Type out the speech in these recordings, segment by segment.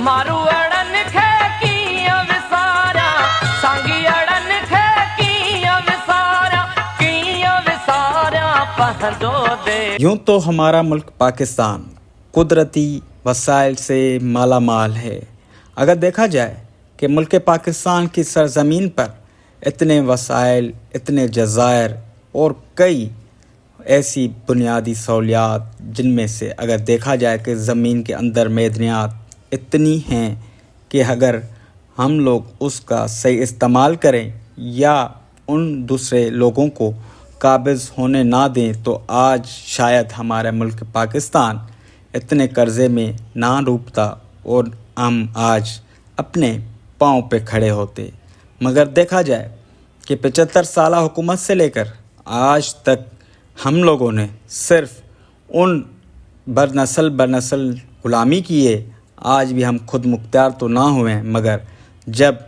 मारू अड़न खे कीअं विसारा सांगी अड़न खे कीअं विसारा पंहिंजो दे। यूं तो हमारा मुल्क पाकिस्तान कुदरती वसाइल से माला माल है। अगर देखा जाए कि मुल्क पाकिस्तान की सरज़मीन पर इतने वसाइल, इतने जज़ायर और कई ऐसी बुनियादी सहूलियात जिनमें से अगर देखा जाए कि ज़मीन के अंदर मैदनियात इतनी हैं कि अगर हम लोग उसका सही इस्तेमाल करें या उन दूसरे लोगों को काबिज़ होने ना दें तो आज शायद हमारा मुल्क पाकिस्तान इतने कर्ज़े में ना डूबता और हम आज अपने पाँव पे खड़े होते। मगर देखा जाए कि 75 साल हुकूमत से लेकर आज तक हम लोगों ने सिर्फ़ उन बरनस्ल ग़ुलामी की है। आज भी हम खुद मुख्तियार तो ना हुए मगर जब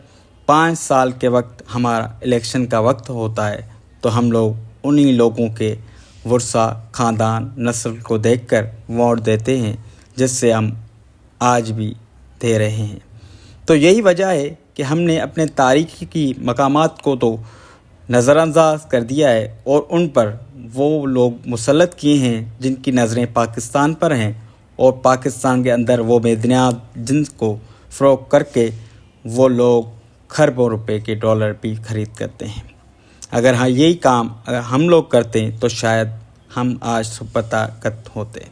5 साल के वक्त हमारा इलेक्शन का वक्त होता है तो हम लोग उन्हीं लोगों के वर्सा, ख़ानदान, नस्ल को देखकर वोट देते हैं जिससे हम आज भी दे रहे हैं। तो यही वजह है कि हमने अपने तारीख़ी की मकामात को तो नज़रअंदाज कर दिया है और उन पर वो लोग मुसल्लत किए हैं जिनकी नज़रें पाकिस्तान पर हैं और पाकिस्तान के अंदर वो मैदनियात जिनको फ़रोग़ करके वो लोग खरबों रुपए के डॉलर भी ख़रीद करते हैं। अगर हाँ यही काम अगर हम लोग करते तो शायद हम आज सुपरताकत होते।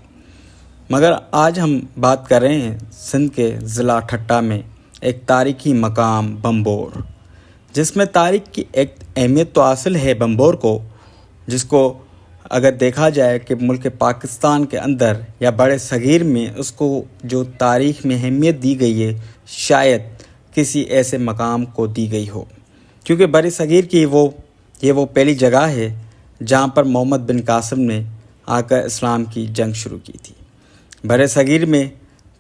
मगर आज हम बात कर रहे हैं सिंध के ज़िला ठट्टा में एक तारीख़ी मकाम बम्बोर, जिसमें तारीख़ की एक अहमियत तो हासिल है बम्बोर को, जिसको अगर देखा जाए कि मुल्क पाकिस्तान के अंदर या बड़े सग़ीर में उसको जो तारीख़ में अहमियत दी गई है शायद किसी ऐसे मकाम को दी गई हो, क्योंकि बड़े सग़ीर की ये वो पहली जगह है जहाँ पर मोहम्मद बिन कासिम ने आकर इस्लाम की जंग शुरू की थी। बड़े सग़ीर में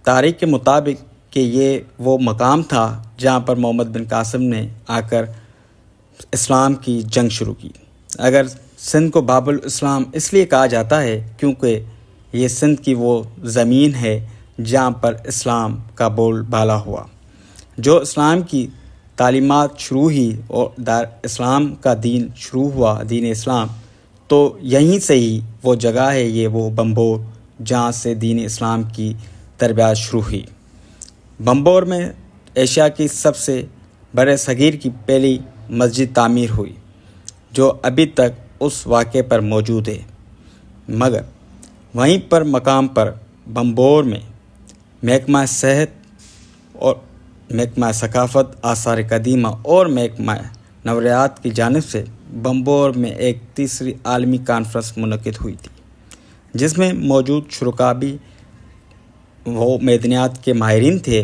तारीख़ के मुताबिक कि ये वो मकाम था जहाँ पर मोहम्मद बिन कासिम ने आकर इस्लाम की जंग शुरू की। अगर सिंध को बाबुल इस्लाम इसलिए कहा जाता है क्योंकि ये सिंध की वो ज़मीन है जहाँ पर इस्लाम का बोलबाला हुआ, जो इस्लाम की तालीमात शुरू ही और दार इस्लाम का दीन शुरू हुआ, दीन इस्लाम, तो यहीं से ही वो जगह है ये वो बम्बोर जहाँ से दीन इस्लाम की तरबियत शुरू हुई। बम्बोर में एशिया की सबसे बड़े सग़ीर की पहली मस्जिद तामीर हुई जो अभी तक उस वाक़े पर मौजूद है। मगर वहीं पर मकाम पर बम्बोर में महकमा सेहत और महकमा सकाफ़त, आसार कदीमा और महकमा नवरियात की जानिब से बम्बोर में एक तीसरी आलमी कॉन्फ्रेंस मुनक़िद हुई थी, जिसमें मौजूद शुरका भी वो मैदनियात के माहिरीन थे,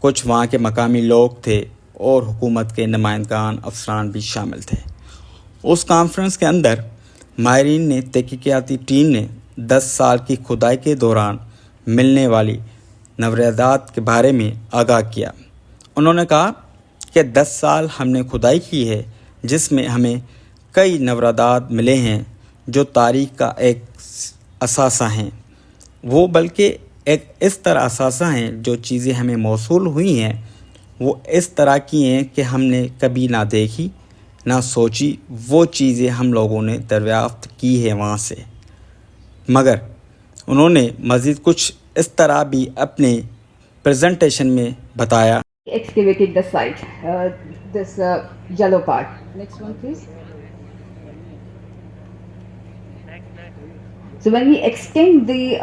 कुछ वहाँ के मकामी लोग थे और हुकूमत के नुमाइंदगान अफसरान भी शामिल थे। उस कॉन्फ्रेंस के अंदर माहिरीन ने तहक़ीक़ाती टीम ने 10 साल की खुदाई के दौरान मिलने वाली नवरियादात के बारे में आगाह किया। उन्होंने कहा कि 10 साल हमने खुदाई की है जिसमें हमें कई नवरियादात मिले हैं जो तारीख़ का एक असासा हैं, वो बल्कि एक इस तरह असासा हैं जो चीज़ें हमें मौसूल हुई हैं वो इस तरह की हैं कि हमने कभी ना देखी ना सोची, वो चीज़ें हम लोगों ने दरियाफ़्त की है वहाँ से। मगर उन्होंने मज़ीद कुछ इस तरह भी अपने प्रेजेंटेशन में बताया। Excavated the site, this yellow part. Next one, please. So when we extend the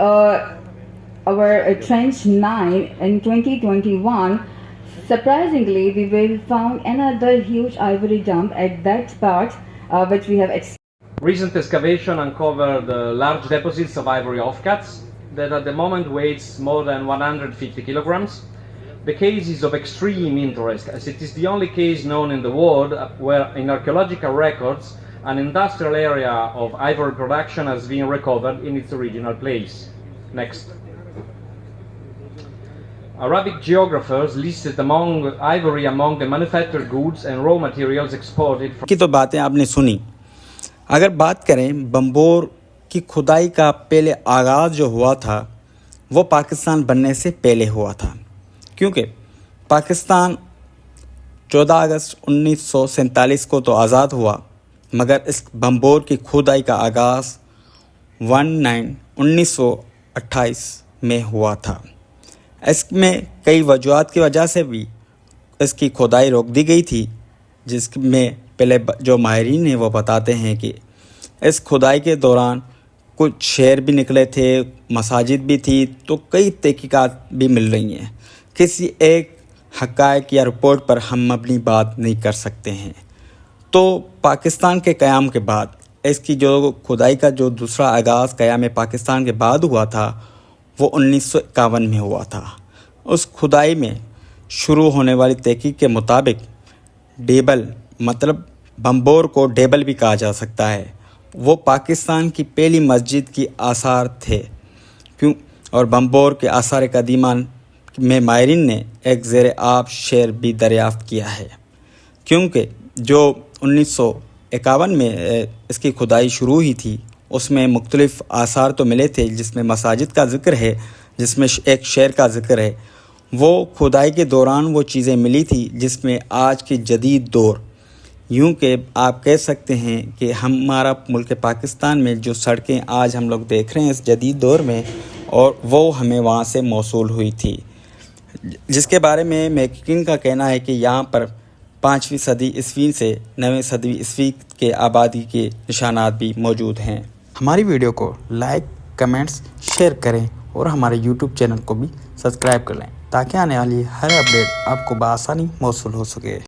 our trench 9 in 2021, surprisingly we will found another huge ivory dump at that part, which we have. Recent excavation uncovered large deposits of ivory offcuts that at the moment weighs more than 150 kilograms. The case is of extreme interest as it is the only case known in the world where in archaeological records an industrial area of ivory production has been recovered in its original place. Next. Arabic geographers listed ivory among the manufactured goods and raw materials exported from. की तो बातें आपने सुनी। अगर बात करें बम्बोर की खुदाई का पहले आगाज़ जो हुआ था वो पाकिस्तान बनने से पहले हुआ था, क्योंकि पाकिस्तान 14 अगस्त 1947 को तो आज़ाद हुआ, मगर इस बम्बोर की खुदाई का आगाज़ 1928 में हुआ था। इसमें कई वजूहात की वजह से भी इसकी खुदाई रोक दी गई थी, जिसमें पहले जो माहिरीन हैं वो बताते हैं कि इस खुदाई के दौरान कुछ शेर भी निकले थे, मसाजिद भी थी, तो कई तहकीकात भी मिल रही हैं। किसी एक हक़ाइक़ या रिपोर्ट पर हम अपनी बात नहीं कर सकते हैं। तो पाकिस्तान के क़याम के बाद इसकी जो खुदाई का जो दूसरा आगाज़ क़याम पाकिस्तान के बाद हुआ था वो 1951 में हुआ था। उस खुदाई में शुरू होने वाली तहकीक के मुताबिक डेबल, मतलब बम्बोर को डेबल भी कहा जा सकता है, वो पाकिस्तान की पहली मस्जिद की आसार थे। क्यों? और बम्बोर के आसार कदीमा में माहिरीन ने एक ज़ेर आब शेर भी दरियाफ़्त किया है, क्योंकि जो 1951 में इसकी खुदाई शुरू हुई थी उसमें मुख्तलिफ़ आसार तो मिले थे, जिसमें मसाजिद का ज़िक्र है, जिसमें एक शेर का ज़िक्र है। वो खुदाई के दौरान वो चीज़ें मिली थी जिसमें आज की जदीद दौर, यूँ कि आप कह सकते हैं कि हमारा मुल्क पाकिस्तान में जो सड़कें आज हम लोग देख रहे हैं इस जदीद दौर में, और वो हमें वहाँ से मौसूल हुई थी, जिसके बारे में महक़क़ीन का कहना है कि यहाँ पर 5वीं सदी ईस्वी से 9वीं सदी ईस्वी के आबादी के निशानात भी मौजूद हैं। हमारी वीडियो को लाइक, कमेंट्स, शेयर करें और हमारे यूट्यूब चैनल को भी सब्सक्राइब कर लें, ताकि आने वाली हर अपडेट आपको बआसानी मौसूल हो सके।